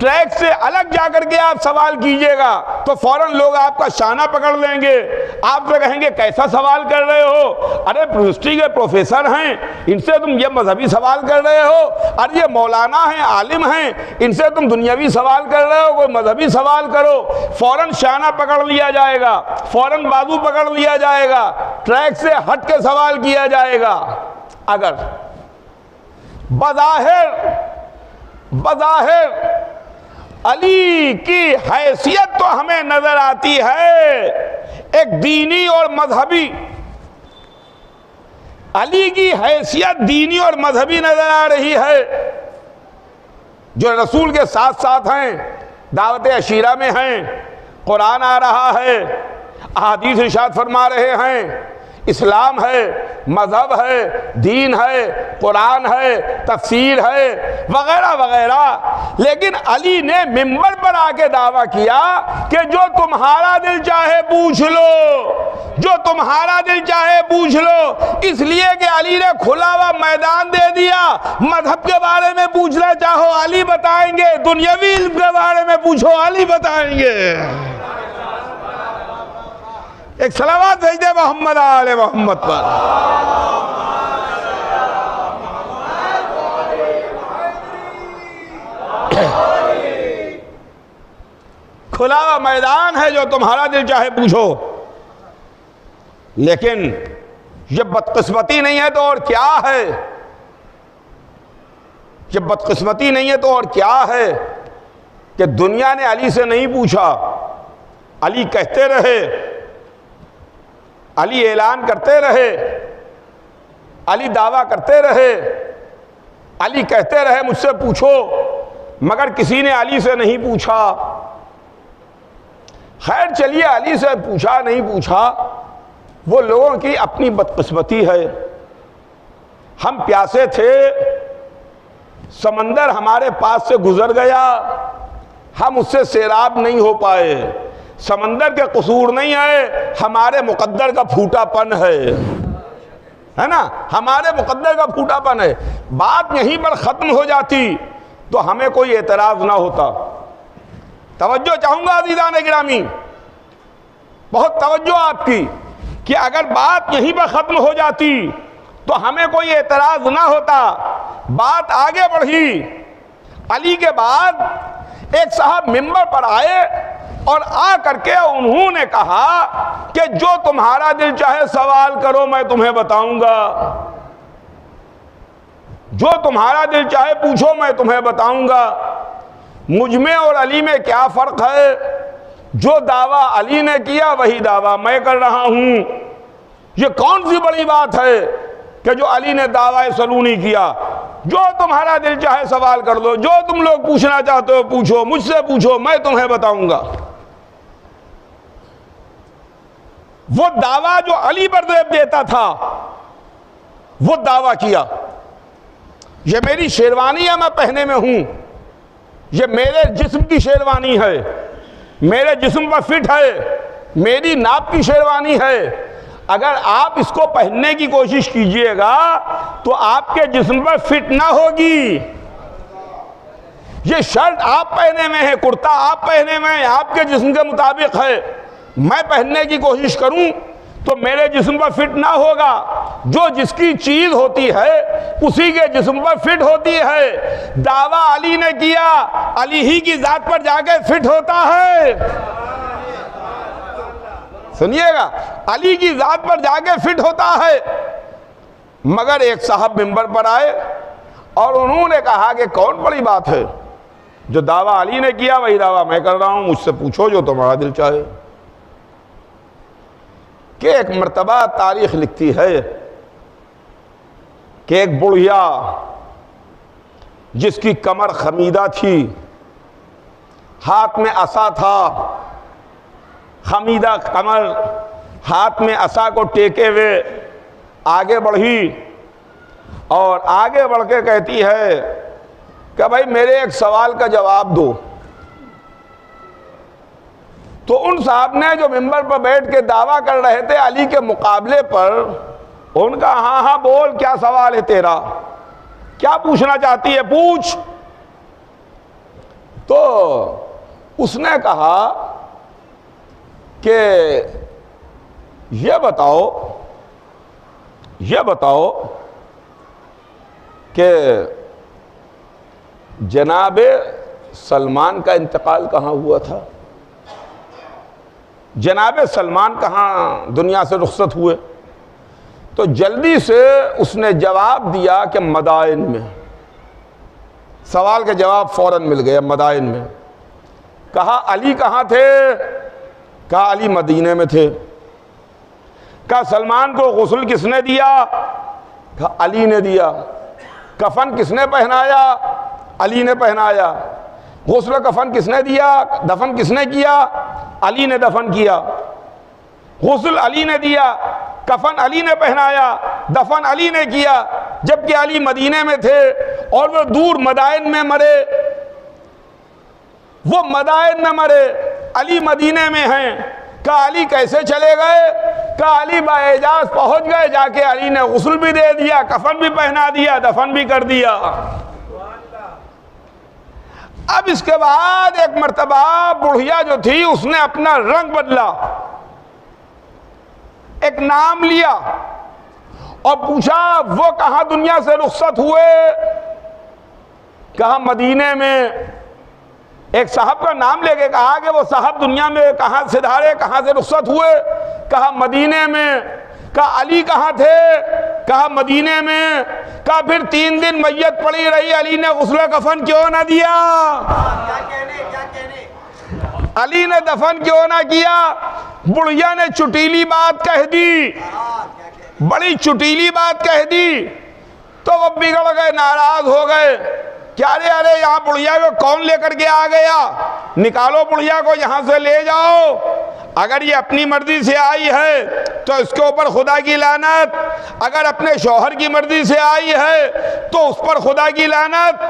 ٹریک سے الگ جا کر کے آپ سوال کیجئے گا تو فوراً لوگ آپ کا شانہ پکڑ لیں گے، آپ سے کہیں گے کیسا سوال کر رہے ہو؟ ارے یونیورسٹی کے پروفیسر ہیں، ان سے تم یہ مذہبی سوال کر رہے ہو؟ ارے یہ مولانا ہیں، عالم ہیں، ان سے تم دنیاوی سوال کر رہے ہو؟ کوئی مذہبی سوال کرو، فوراً شانہ پکڑ لیا جائے گا، فوراً بازو پکڑ لیا جائے گا، ٹریک سے ہٹ کے سوال کیا جائے گا۔ اگر بظاہر علی کی حیثیت تو ہمیں نظر آتی ہے ایک دینی اور مذہبی، علی کی حیثیت دینی اور مذہبی نظر آ رہی ہے، جو رسول کے ساتھ ساتھ ہیں، دعوت عشیرہ میں ہیں، قرآن آ رہا ہے، احادیث ارشاد فرما رہے ہیں، اسلام ہے، مذہب ہے، دین ہے، قرآن ہے، تفسیر ہے، وغیرہ وغیرہ۔ لیکن علی نے ممبر پر آ کے دعویٰ کیا کہ جو تمہارا دل چاہے پوچھ لو، جو تمہارا دل چاہے پوچھ لو، اس لیے کہ علی نے کھلا ہوا میدان دے دیا۔ مذہب کے بارے میں پوچھنا چاہو علی بتائیں گے، دنیاوی علم کے بارے میں پوچھو علی بتائیں گے۔ ایک صلوات بھیج دے محمد آل محمد پر۔ کھلا ہوا میدان ہے، جو تمہارا دل چاہے پوچھو۔ لیکن یہ بدقسمتی نہیں ہے تو اور کیا ہے؟ یہ بدقسمتی نہیں ہے تو اور کیا ہے کہ دنیا نے علی سے نہیں پوچھا، علی کہتے رہے، علی اعلان کرتے رہے، علی دعویٰ کرتے رہے، علی کہتے رہے مجھ سے پوچھو، مگر کسی نے علی سے نہیں پوچھا۔ خیر چلیے، علی سے پوچھا نہیں پوچھا وہ لوگوں کی اپنی بدقسمتی ہے۔ ہم پیاسے تھے، سمندر ہمارے پاس سے گزر گیا، ہم اس سے سیراب نہیں ہو پائے۔ سمندر کے قصور نہیں ہے، ہمارے مقدر کا پھوٹا پن ہے نا، ہمارے مقدر کا پھوٹا پن ہے۔ بات یہیں پر ختم ہو جاتی تو ہمیں کوئی اعتراض نہ ہوتا۔ توجہ چاہوں گا عزیزان گرامی، بہت توجہ آپ کی، کہ اگر بات یہیں پر ختم ہو جاتی تو ہمیں کوئی اعتراض نہ ہوتا۔ بات آگے بڑھی، علی کے بعد ایک صاحب منبر پر آئے اور آ کر کے انہوں نے کہا کہ جو تمہارا دل چاہے سوال کرو میں تمہیں بتاؤں گا، جو تمہارا دل چاہے پوچھو میں تمہیں بتاؤں گا، مجھ میں اور علی میں کیا فرق ہے؟ جو دعویٰ علی نے کیا وہی دعویٰ میں کر رہا ہوں۔ یہ کون سی بڑی بات ہے کہ جو علی نے دعویٰ سلونی کیا؟ جو تمہارا دل چاہے سوال کر دو، جو تم لوگ پوچھنا چاہتے ہو پوچھو، مجھ سے پوچھو میں تمہیں بتاؤں گا۔ وہ دعویٰ جو علی پر دیتا تھا وہ دعویٰ کیا، یہ میری شیروانی ہے، میں پہنے میں ہوں، یہ میرے جسم کی شیروانی ہے، میرے جسم پر فٹ ہے، میری ناپ کی شیروانی ہے، اگر آپ اس کو پہننے کی کوشش کیجئے گا تو آپ کے جسم پر فٹ نہ ہوگی۔ یہ شرٹ آپ پہنے میں ہے، کرتا آپ پہنے میں ہے، آپ کے جسم کے مطابق ہے، میں پہننے کی کوشش کروں تو میرے جسم پر فٹ نہ ہوگا۔ جو جس کی چیز ہوتی ہے اسی کے جسم پر فٹ ہوتی ہے۔ دعویٰ علی نے کیا، علی ہی کی ذات پر جا کے فٹ ہوتا ہے۔ سنیے گا، علی کی ذات پر جا کے فٹ ہوتا ہے۔ مگر ایک صاحب منبر پر آئے اور انہوں نے کہا کہ کون بڑی بات ہے، جو دعویٰ علی نے کیا وہی دعویٰ میں کر رہا ہوں، مجھ سے پوچھو جو تمہارا دل چاہے۔ کہ ایک مرتبہ تاریخ لکھتی ہے کہ ایک بڑھیا جس کی کمر خمیدہ تھی، ہاتھ میں عصا تھا، خمیدہ کمر، ہاتھ میں عصا کو ٹیکے ہوئے آگے بڑھی اور آگے بڑھ کے کہتی ہے کہ بھائی میرے ایک سوال کا جواب دو۔ تو ان صاحب نے جو منبر پر بیٹھ کے دعویٰ کر رہے تھے علی کے مقابلے پر، ان کا ہاں ہاں بول، کیا سوال ہے تیرا، کیا پوچھنا چاہتی ہے پوچھ۔ تو اس نے کہا کہ یہ بتاؤ کہ جناب سلمان کا انتقال کہاں ہوا تھا؟ جناب سلمان کہاں دنیا سے رخصت ہوئے؟ تو جلدی سے اس نے جواب دیا کہ مدائن میں۔ سوال کا جواب فوراً مل گیا، مدائن میں۔ کہا علی کہاں تھے؟ کہا علی مدینے میں تھے۔ کہا سلمان کو غسل کس نے دیا؟ کہا علی نے دیا۔ کفن کس نے پہنایا؟ علی نے پہنایا۔ غسل کفن کس نے دیا؟ دفن کس نے کیا؟ علی نے دفن کیا۔ غسل علی نے دیا، کفن علی نے پہنایا، دفن علی نے کیا، جبکہ علی مدینے میں تھے اور وہ دور مدائن میں مرے۔ وہ مدائن میں مرے، علی مدینے میں ہیں۔ کہا علی کیسے چلے گئے؟ کہا علی باعجاز پہنچ گئے، جا کے علی نے غسل بھی دے دیا، کفن بھی پہنا دیا، دفن بھی کر دیا۔ اب اس کے بعد ایک مرتبہ بڑھیا جو تھی اس نے اپنا رنگ بدلا، ایک نام لیا اور پوچھا وہ کہاں دنیا سے رخصت ہوئے؟ کہا مدینے میں۔ ایک صاحب کا نام لے کے کہا کہ وہ صاحب دنیا میں کہاں ستارے کہاں سے رخصت ہوئے؟ کہا مدینے میں۔ کہا علی کہاں تھے؟ کہا مدینے میں۔ کہا پھر 3 دن میت پڑی رہی، علی نے غسل کفن کیوں نہ دیا؟ علی نے دفن کیوں نہ کیا؟ بڑھیا نے چٹیلی بات کہہ دی، بڑی چٹیلی بات کہہ دی، تو وہ بگڑ گئے، ناراض ہو گئے کہ ارے یہاں بڑھیا کو کون لے کر کے آ گیا؟ نکالو بڑھیا کو یہاں سے لے جاؤ۔ اگر یہ اپنی مرضی سے آئی ہے تو اس کے اوپر خدا کی لعنت، اگر اپنے شوہر کی مرضی سے آئی ہے تو اس پر خدا کی لعنت۔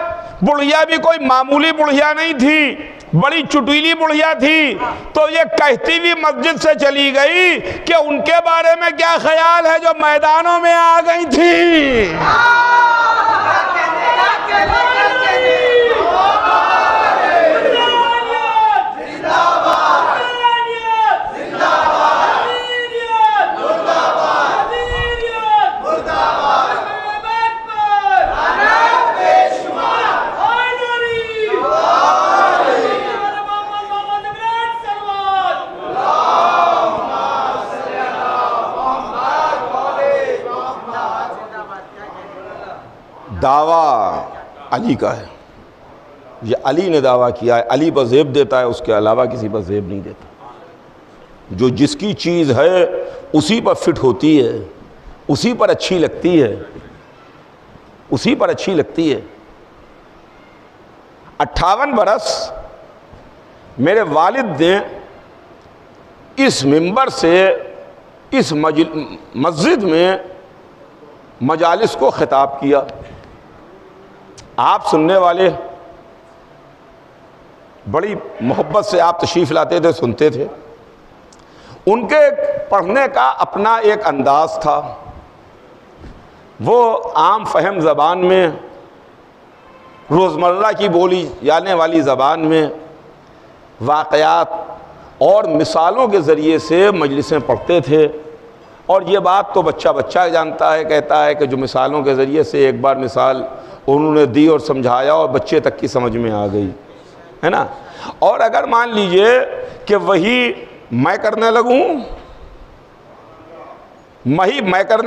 بڑھیا بھی کوئی معمولی بڑھیا نہیں تھی، بڑی چٹیلی بڑھیا تھی، تو یہ کہتی بھی مسجد سے چلی گئی کہ ان کے بارے میں کیا خیال ہے جو میدانوں میں آ گئی تھی۔ دعویٰ علی کا ہے، یہ علی نے دعویٰ کیا ہے، علی پر زیب دیتا ہے، اس کے علاوہ کسی پر زیب نہیں دیتا۔ جو جس کی چیز ہے اسی پر فٹ ہوتی ہے، اسی پر اچھی لگتی ہے، اسی پر اچھی لگتی ہے۔ 58 برس میرے والد نے اس منبر سے اس مسجد میں مجالس کو خطاب کیا۔ آپ سننے والے بڑی محبت سے آپ تشریف لاتے تھے، سنتے تھے۔ ان کے پڑھنے کا اپنا ایک انداز تھا، وہ عام فہم زبان میں، روزمرہ کی بولی جانے والی زبان میں واقعات اور مثالوں کے ذریعے سے مجلسیں پڑھتے تھے۔ اور یہ بات تو بچہ بچہ جانتا ہے، کہتا ہے کہ جو مثالوں کے ذریعے سے ایک بار مثال انہوں نے دی اور سمجھایا اور بچے تک کی سمجھ میں آ گئی، ہے نا۔ اور اگر مان لیجئے کہ وہی میں کرنے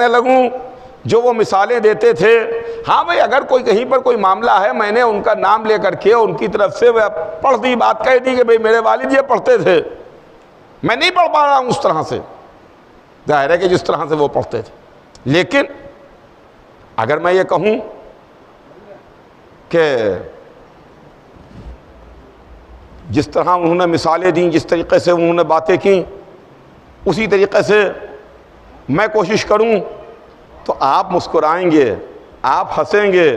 لگوں جو وہ مثالیں دیتے تھے، ہاں بھئی اگر کوئی کہیں پر کوئی معاملہ ہے، میں نے ان کا نام لے کر کے ان کی طرف سے پڑھ دی، بات کہہ دی کہ بھئی میرے والد یہ پڑھتے تھے، میں نہیں پڑھ پا رہا ہوں اس طرح سے، ظاہر ہے کہ جس طرح سے وہ پڑھتے تھے۔ لیکن اگر میں یہ کہوں کہ جس طرح انہوں نے مثالیں دیں، جس طریقے سے انہوں نے باتیں کیں، اسی طریقے سے میں کوشش کروں، تو آپ مسکرائیں گے، آپ ہنسیں گے،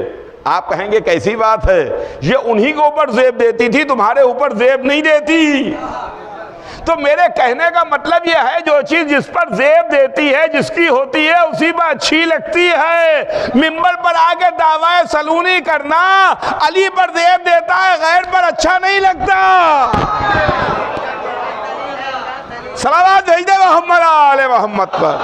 آپ کہیں گے کیسی بات ہے، یہ انہی کے اوپر زیب دیتی تھی، تمہارے اوپر زیب نہیں دیتی۔ تو میرے کہنے کا مطلب یہ ہے، جو چیز جس پر زیب دیتی ہے، جس کی ہوتی ہے، اسی پر اچھی لگتی ہے۔ منبر پر آ کے دعویٰ سلونی کرنا، علی پر زیب دیتا ہے، غیر پر اچھا نہیں لگتا۔ صلوات بھیج دے محمد آل محمد پر۔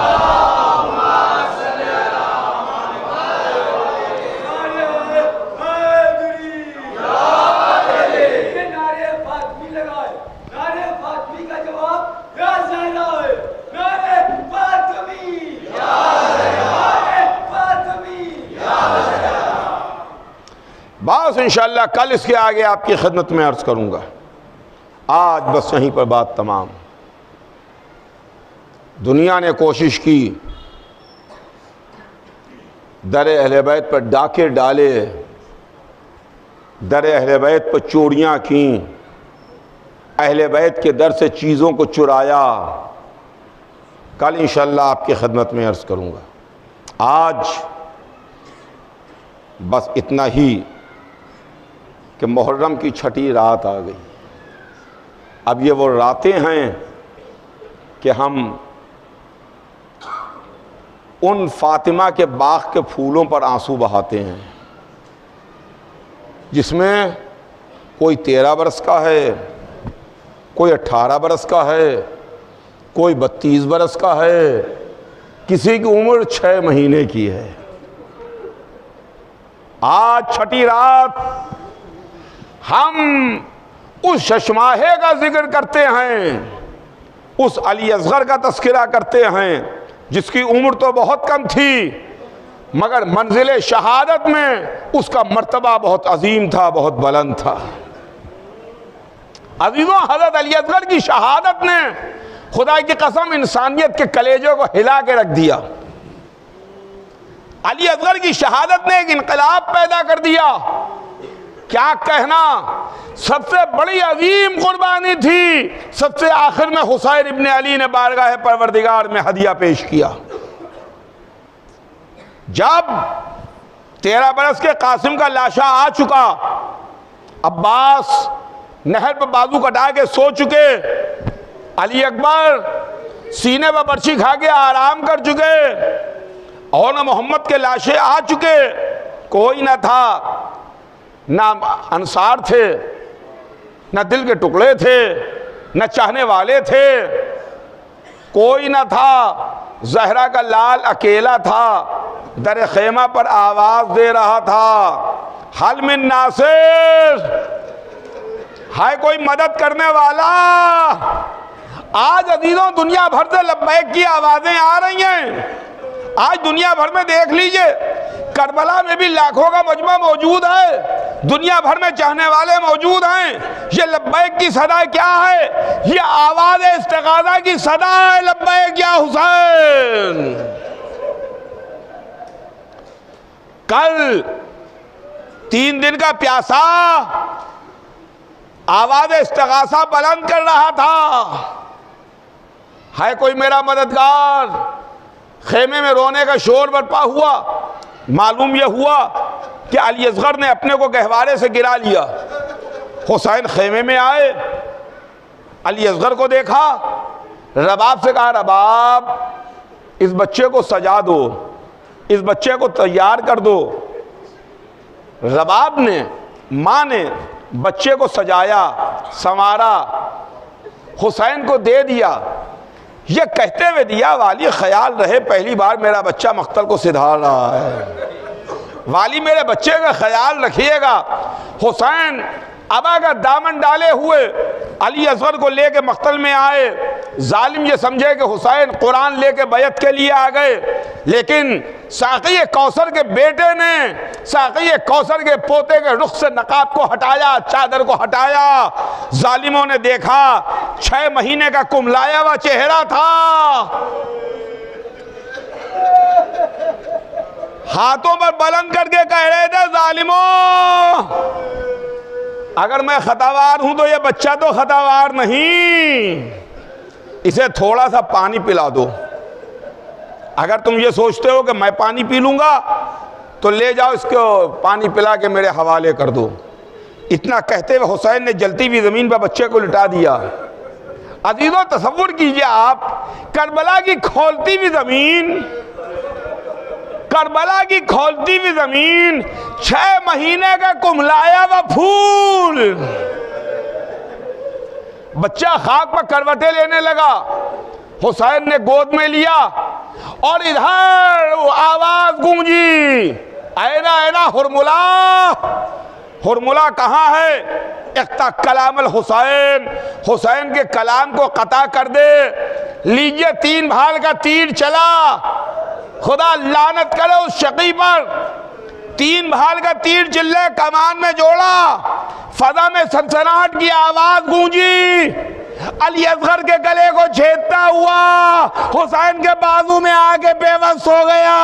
بس انشاءاللہ کل اس کے آگے آپ کی خدمت میں عرض کروں گا۔ آج بس یہیں پر بات تمام۔ دنیا نے کوشش کی، در اہل بیت پر ڈاکے ڈالے، در اہل بیت پر چوریاں کیں، اہل بیت کے در سے چیزوں کو چرایا۔ کل انشاءاللہ آپ کی خدمت میں عرض کروں گا۔ آج بس اتنا ہی کہ محرم کی چھٹی رات آ گئی۔ اب یہ وہ راتیں ہیں کہ ہم ان فاطمہ کے باغ کے پھولوں پر آنسو بہاتے ہیں، جس میں کوئی 13 برس کا ہے، کوئی 18 برس کا ہے، کوئی 32 برس کا ہے، کسی کی عمر 6 مہینے کی ہے۔ آج چھٹی رات ہم اس ششماہے کا ذکر کرتے ہیں، اس علی اصغر کا تذکرہ کرتے ہیں، جس کی عمر تو بہت کم تھی، مگر منزل شہادت میں اس کا مرتبہ بہت عظیم تھا، بہت بلند تھا۔ عزیزوں، حضرت علی اصغر کی شہادت نے خدا کی قسم انسانیت کے کلیجوں کو ہلا کے رکھ دیا۔ علی اصغر کی شہادت نے ایک انقلاب پیدا کر دیا۔ کیا کہنا، سب سے بڑی عظیم قربانی تھی۔ سب سے آخر میں حسین ابن علی نے بارگاہ پروردگار میں ہدیہ پیش کیا۔ جب 13 برس کے قاسم کا لاشا آ چکا، عباس نہر پہ بازو کٹا کے سو چکے، علی اکبر سینے پہ برچھی کھا کے آرام کر چکے، اور نہ محمد کے لاشیں آ چکے، کوئی نہ تھا، نہ انصار تھے، نہ دل کے ٹکڑے تھے، نہ چاہنے والے تھے، کوئی نہ تھا۔ زہرا کا لال اکیلا تھا، در خیمہ پر آواز دے رہا تھا، حل من ناصر، ہائے کوئی مدد کرنے والا۔ آج عزیزوں دنیا بھر سے لبیک کی آوازیں آ رہی ہیں۔ آج دنیا بھر میں دیکھ لیجئے کربلا میں بھی لاکھوں کا مجمع موجود ہے، دنیا بھر میں چاہنے والے موجود ہیں۔ یہ لبیک کی صدا کیا ہے؟ یہ آواز استغاثہ کی صدا ہے، لبیک یا حسین۔ کل 3 دن کا پیاسا آواز استغاثہ بلند کر رہا تھا، ہے کوئی میرا مددگار؟ خیمے میں رونے کا شور برپا ہوا۔ معلوم یہ ہوا کہ علی اصغر نے اپنے کو گہوارے سے گرا لیا۔ حسین خیمے میں آئے، علی اصغر کو دیکھا، رباب سے کہا رباب اس بچے کو سجا دو، اس بچے کو تیار کر دو۔ رباب نے، ماں نے بچے کو سجایا، سنوارا، حسین کو دے دیا۔ یہ کہتے ہوئے دیا والی خیال رہے پہلی بار میرا بچہ مقتل کو سدھار رہا ہے، والی میرے بچے کا خیال رکھیے گا۔ حسین ابا کا دامن ڈالے ہوئے علی اصغر کو لے کے مقتل میں آئے۔ ظالم یہ سمجھے کہ حسین قرآن لے کے بیعت کے لیے آ گئے، لیکن ساقی کوثر کے بیٹے نے ساقی کوثر کے پوتے کے رخ سے نقاب کو ہٹایا، چادر کو ہٹایا۔ ظالموں نے دیکھا 6 مہینے کا کملایا ہوا چہرہ تھا، ہاتھوں پر بلند کر کے کہہ رہے تھے ظالموں اگر میں خطاوار ہوں تو یہ بچہ تو خطاوار نہیں، اسے تھوڑا سا پانی پلا دو۔ اگر تم یہ سوچتے ہو کہ میں پانی پی لوں گا تو لے جاؤ اس کو پانی پلا کے میرے حوالے کر دو۔ اتنا کہتے ہوئے حسین نے جلتی ہوئی زمین پر بچے کو لٹا دیا۔ عزیزو تصور کیجئے آپ، کربلا کی کھولتی ہوئی زمین، کربلا کی کھولتی ہوئی زمین، 6 مہینے کا کملایا ہوا پھول، بچہ خاک پر کروٹیں لینے لگا۔ حسین نے گود میں لیا اور ادھر آواز گونجی، اینا اینا ہرملا، ہرملا کہاں ہے؟ اقطع کلام الحسین، حسین کے کلام کو قطع کر دے۔ لیجئے 3 بھال کا تیر چلا، خدا لعنت کرے اس شقی پر۔ 3 بھال کا تیر چلے کمان میں جوڑا، فضا میں سنسناہٹ کی آواز گونجی، علی اصغر کے گلے کو چھیدتا ہوا حسین کے بازو میں آ کے بے بس ہو گیا۔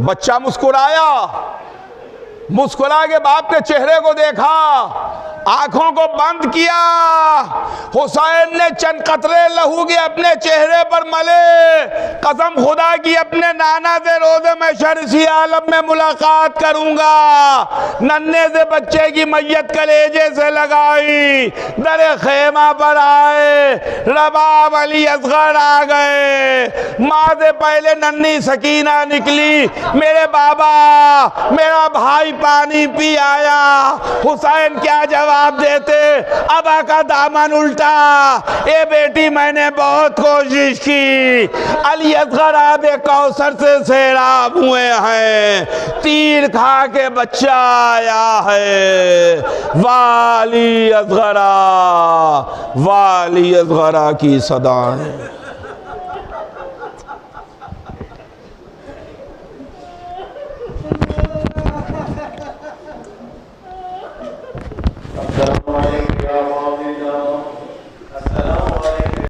بچہ مسکرایا، مسکرا کے باپ کے چہرے کو دیکھا، آنکھوں کو بند کیا۔ حسین نے چند قطرے لہو کے اپنے چہرے پر ملے، قسم خدا کی اپنے نانا سے روز محشر اسی عالم میں ملاقات کروں گا۔ ننھے سے بچے کی میت کلیجے سے لگائی، در خیمہ پر آئے، رباب علی اصغر آ گئے۔ ماں سے پہلے ننھی سکینہ نکلی، میرے بابا میرا بھائی پانی پی آیا۔ حسین کیا جواب دیتے؟ ابا کا دامن الٹا، اے بیٹی میں نے بہت کوشش کی، علی اصغر آب کوثر سے سیراب ہوئے ہیں، تیر کھا کے بچہ آیا ہے۔ والی اصغرا، والی اصغرا کی صدا ہے۔